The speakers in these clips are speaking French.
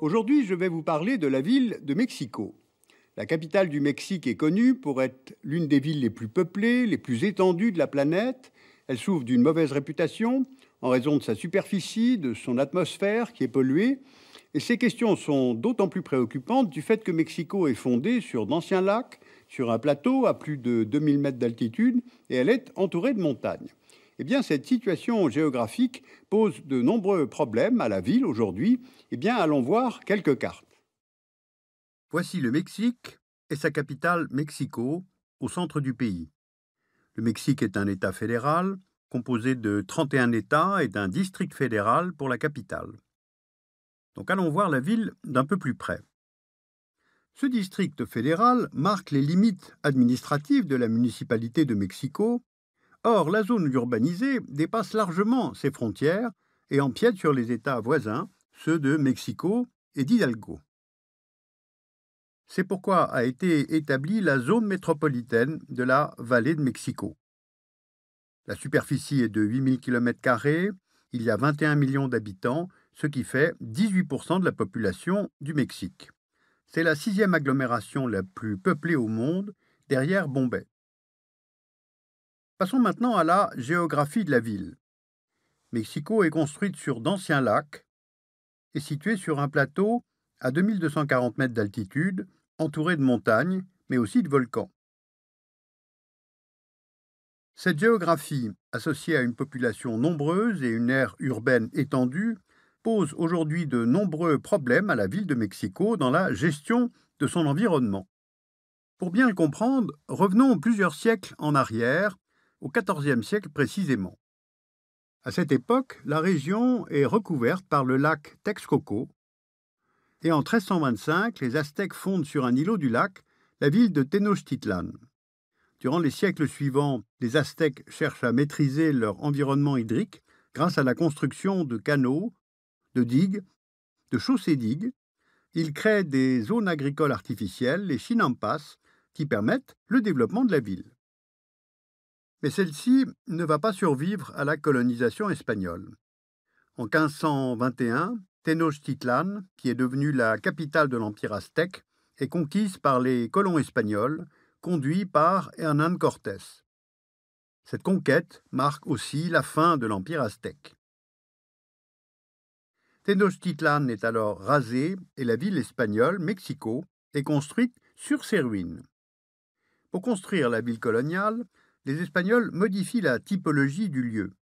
Aujourd'hui, je vais vous parler de la ville de Mexico. La capitale du Mexique est connue pour être l'une des villes les plus peuplées, les plus étendues de la planète. Elle souffre d'une mauvaise réputation en raison de sa superficie, de son atmosphère qui est polluée. Et ces questions sont d'autant plus préoccupantes du fait que Mexico est fondée sur d'anciens lacs, sur un plateau à plus de 2000 mètres d'altitude, et elle est entourée de montagnes. Eh bien, cette situation géographique pose de nombreux problèmes à la ville aujourd'hui. Eh bien, allons voir quelques cartes. Voici le Mexique et sa capitale Mexico, au centre du pays. Le Mexique est un État fédéral, composé de 31 États et d'un district fédéral pour la capitale. Donc allons voir la ville d'un peu plus près. Ce district fédéral marque les limites administratives de la municipalité de Mexico. Or, la zone urbanisée dépasse largement ses frontières et empiète sur les États voisins, ceux de Mexico et d'Hidalgo. C'est pourquoi a été établie la zone métropolitaine de la vallée de Mexico. La superficie est de 8000 km², il y a 21 millions d'habitants, ce qui fait 18% de la population du Mexique. C'est la 6e agglomération la plus peuplée au monde, derrière Bombay. Passons maintenant à la géographie de la ville. Mexico est construite sur d'anciens lacs et située sur un plateau à 2240 mètres d'altitude, entouré de montagnes, mais aussi de volcans. Cette géographie, associée à une population nombreuse et une aire urbaine étendue, pose aujourd'hui de nombreux problèmes à la ville de Mexico dans la gestion de son environnement. Pour bien le comprendre, revenons plusieurs siècles en arrière, au XIVe siècle précisément. À cette époque, la région est recouverte par le lac Texcoco, et en 1325, les Aztèques fondent sur un îlot du lac la ville de Tenochtitlan. Durant les siècles suivants, les Aztèques cherchent à maîtriser leur environnement hydrique grâce à la construction de canaux, de digues, de chaussées-digues. Ils créent des zones agricoles artificielles, les chinampas, qui permettent le développement de la ville. Mais celle-ci ne va pas survivre à la colonisation espagnole. En 1521, Tenochtitlan, qui est devenue la capitale de l'Empire aztèque, est conquise par les colons espagnols, conduits par Hernán Cortés. Cette conquête marque aussi la fin de l'Empire aztèque. Tenochtitlan est alors rasée et la ville espagnole, Mexico, est construite sur ses ruines. Pour construire la ville coloniale, les Espagnols modifient la typologie du lieu.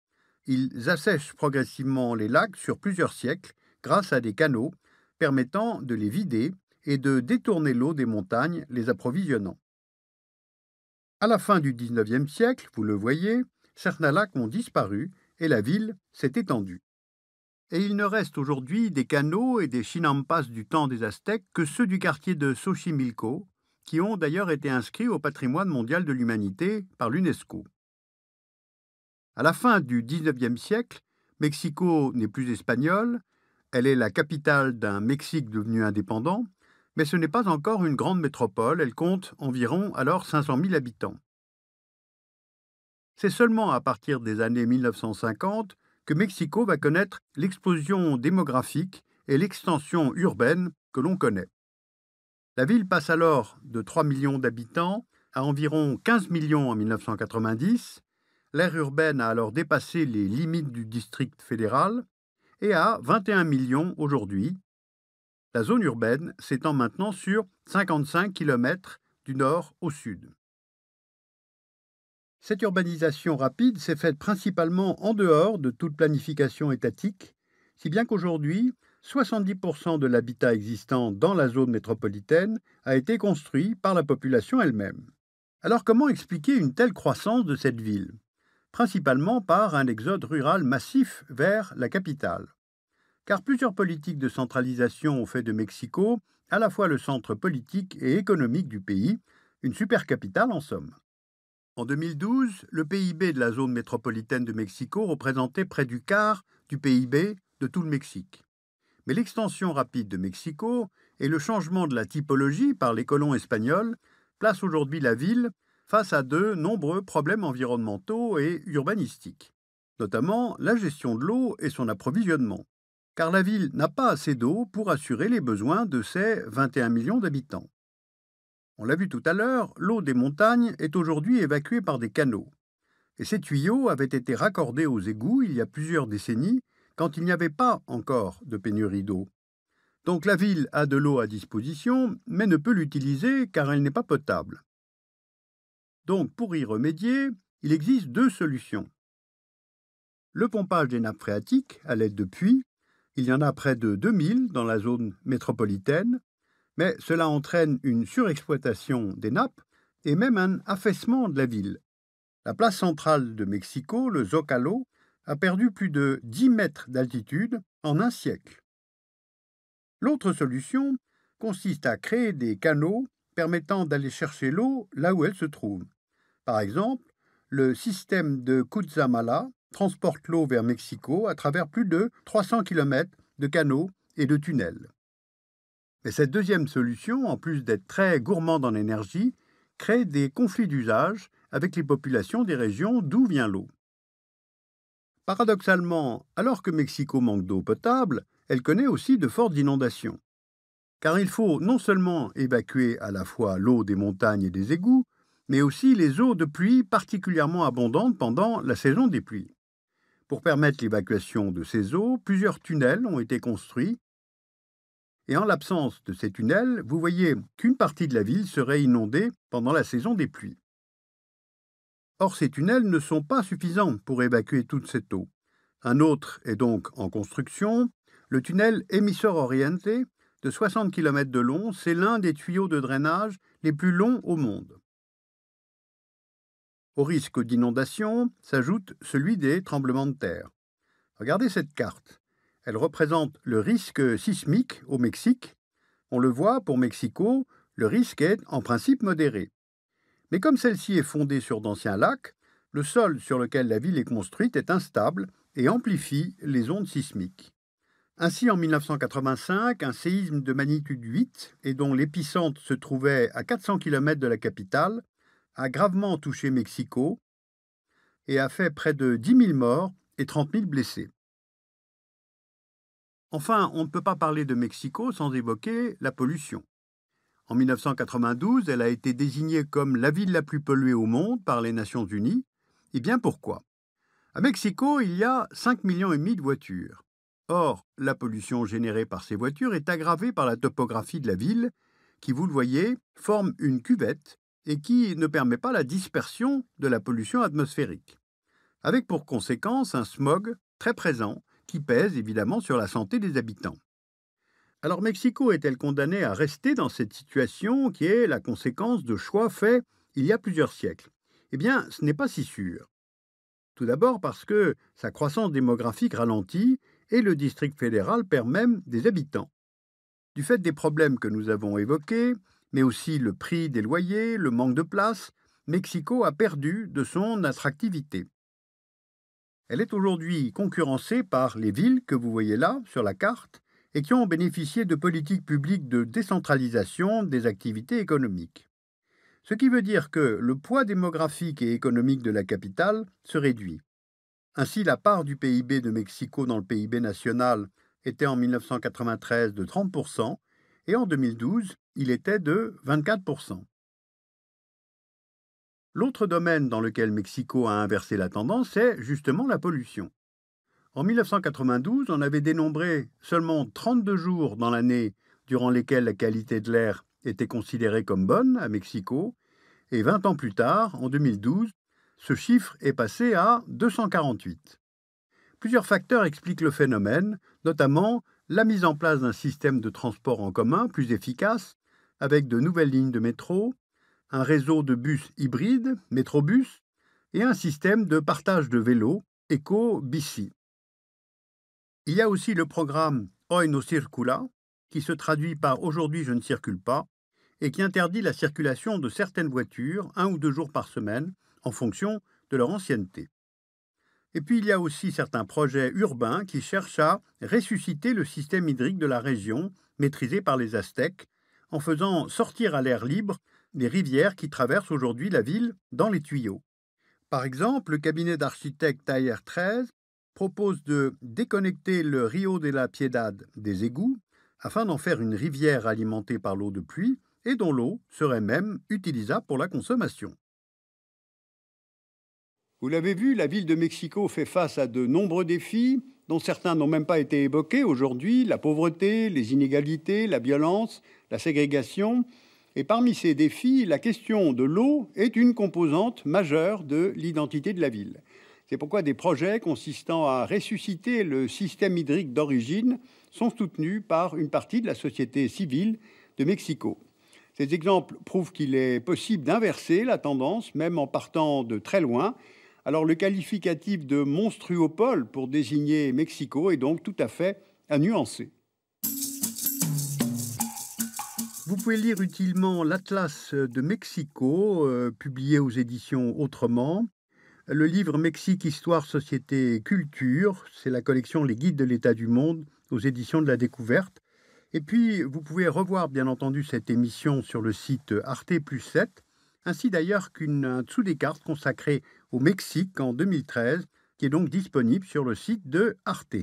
Ils assèchent progressivement les lacs sur plusieurs siècles grâce à des canaux permettant de les vider et de détourner l'eau des montagnes, les approvisionnant. À la fin du XIXe siècle, vous le voyez, certains lacs ont disparu et la ville s'est étendue. Et il ne reste aujourd'hui des canaux et des chinampas du temps des Aztèques que ceux du quartier de Xochimilco, qui ont d'ailleurs été inscrits au patrimoine mondial de l'humanité par l'UNESCO. À la fin du XIXe siècle, Mexico n'est plus espagnole, elle est la capitale d'un Mexique devenu indépendant, mais ce n'est pas encore une grande métropole, elle compte environ alors 500 000 habitants. C'est seulement à partir des années 1950 que Mexico va connaître l'explosion démographique et l'extension urbaine que l'on connaît. La ville passe alors de 3 millions d'habitants à environ 15 millions en 1990. L'aire urbaine a alors dépassé les limites du district fédéral et à 21 millions aujourd'hui. La zone urbaine s'étend maintenant sur 55 km du nord au sud. Cette urbanisation rapide s'est faite principalement en dehors de toute planification étatique, si bien qu'aujourd'hui, 70% de l'habitat existant dans la zone métropolitaine a été construit par la population elle-même. Alors comment expliquer une telle croissance de cette ville ? Principalement par un exode rural massif vers la capitale. Car plusieurs politiques de centralisation ont fait de Mexico à la fois le centre politique et économique du pays, une supercapitale en somme. En 2012, le PIB de la zone métropolitaine de Mexico représentait près du quart du PIB de tout le Mexique. Mais l'extension rapide de Mexico et le changement de la typologie par les colons espagnols placent aujourd'hui la ville face à de nombreux problèmes environnementaux et urbanistiques, notamment la gestion de l'eau et son approvisionnement. car la ville n'a pas assez d'eau pour assurer les besoins de ses 21 millions d'habitants. On l'a vu tout à l'heure, l'eau des montagnes est aujourd'hui évacuée par des canaux. Et ces tuyaux avaient été raccordés aux égouts il y a plusieurs décennies, quand il n'y avait pas encore de pénurie d'eau. Donc la ville a de l'eau à disposition, mais ne peut l'utiliser car elle n'est pas potable. Donc pour y remédier, il existe deux solutions. Le pompage des nappes phréatiques à l'aide de puits, il y en a près de 2000 dans la zone métropolitaine, mais cela entraîne une surexploitation des nappes et même un affaissement de la ville. La place centrale de Mexico, le Zócalo, a perdu plus de 10 mètres d'altitude en un siècle. L'autre solution consiste à créer des canaux permettant d'aller chercher l'eau là où elle se trouve. Par exemple, le système de Cutzamala transporte l'eau vers Mexico à travers plus de 300 km de canaux et de tunnels. Mais cette deuxième solution, en plus d'être très gourmande en énergie, crée des conflits d'usage avec les populations des régions d'où vient l'eau. Paradoxalement, alors que Mexico manque d'eau potable, elle connaît aussi de fortes inondations. Car il faut non seulement évacuer à la fois l'eau des montagnes et des égouts, mais aussi les eaux de pluie particulièrement abondantes pendant la saison des pluies. Pour permettre l'évacuation de ces eaux, plusieurs tunnels ont été construits. Et en l'absence de ces tunnels, vous voyez qu'une partie de la ville serait inondée pendant la saison des pluies. Or, ces tunnels ne sont pas suffisants pour évacuer toute cette eau. Un autre est donc en construction. Le tunnel Emisor Oriente, de 60 km de long, c'est l'un des tuyaux de drainage les plus longs au monde. Au risque d'inondation s'ajoute celui des tremblements de terre. Regardez cette carte. Elle représente le risque sismique au Mexique. On le voit, pour Mexico, le risque est en principe modéré. Mais comme celle-ci est fondée sur d'anciens lacs, le sol sur lequel la ville est construite est instable et amplifie les ondes sismiques. Ainsi, en 1985, un séisme de magnitude 8, et dont l'épicentre se trouvait à 400 km de la capitale, a gravement touché Mexico et a fait près de 10 000 morts et 30 000 blessés. Enfin, on ne peut pas parler de Mexico sans évoquer la pollution. En 1992, elle a été désignée comme la ville la plus polluée au monde par les Nations Unies. Et bien pourquoi? À Mexico, il y a 5,5 millions de voitures. Or, la pollution générée par ces voitures est aggravée par la topographie de la ville, qui, vous le voyez, forme une cuvette et qui ne permet pas la dispersion de la pollution atmosphérique. Avec pour conséquence un smog très présent qui pèse évidemment sur la santé des habitants. Alors Mexico est-elle condamnée à rester dans cette situation qui est la conséquence de choix faits il y a plusieurs siècles? Eh bien, ce n'est pas si sûr. Tout d'abord parce que sa croissance démographique ralentit et le district fédéral perd même des habitants. Du fait des problèmes que nous avons évoqués, mais aussi le prix des loyers, le manque de place, Mexico a perdu de son attractivité. Elle est aujourd'hui concurrencée par les villes que vous voyez là sur la carte et qui ont bénéficié de politiques publiques de décentralisation des activités économiques. Ce qui veut dire que le poids démographique et économique de la capitale se réduit. Ainsi, la part du PIB de Mexico dans le PIB national était en 1993 de 30% et en 2012, il était de 24%. L'autre domaine dans lequel Mexico a inversé la tendance, c'est justement la pollution. En 1992, on avait dénombré seulement 32 jours dans l'année durant lesquels la qualité de l'air était considérée comme bonne à Mexico, et 20 ans plus tard, en 2012, ce chiffre est passé à 248. Plusieurs facteurs expliquent le phénomène, notamment la mise en place d'un système de transport en commun plus efficace, avec de nouvelles lignes de métro, un réseau de bus hybrides, Métrobus, et un système de partage de vélos, Eco-Bici. Il y a aussi le programme Hoy no circula, qui se traduit par Aujourd'hui je ne circule pas, et qui interdit la circulation de certaines voitures 1 ou 2 jours par semaine, en fonction de leur ancienneté. Et puis il y a aussi certains projets urbains qui cherchent à ressusciter le système hydrique de la région, maîtrisé par les Aztèques, en faisant sortir à l'air libre les rivières qui traversent aujourd'hui la ville dans les tuyaux. Par exemple, le cabinet d'architectes Tailler 13 propose de déconnecter le Rio de la Piedad des égouts afin d'en faire une rivière alimentée par l'eau de pluie et dont l'eau serait même utilisable pour la consommation. Vous l'avez vu, la ville de Mexico fait face à de nombreux défis, dont certains n'ont même pas été évoqués aujourd'hui, la pauvreté, les inégalités, la violence, la ségrégation. Et parmi ces défis, la question de l'eau est une composante majeure de l'identité de la ville. C'est pourquoi des projets consistant à ressusciter le système hydrique d'origine sont soutenus par une partie de la société civile de Mexico. Ces exemples prouvent qu'il est possible d'inverser la tendance, même en partant de très loin. Alors le qualificatif de monstruopole pour désigner Mexico est donc tout à fait à nuancer. Vous pouvez lire utilement l'Atlas de Mexico, publié aux éditions Autrement. Le livre Mexique, Histoire, Société, Culture, c'est la collection Les Guides de l'État du Monde aux éditions de la Découverte. Et puis, vous pouvez revoir, bien entendu, cette émission sur le site Arte plus 7, ainsi d'ailleurs qu'un dessous des cartes consacré au Mexique en 2013, qui est donc disponible sur le site de Arte.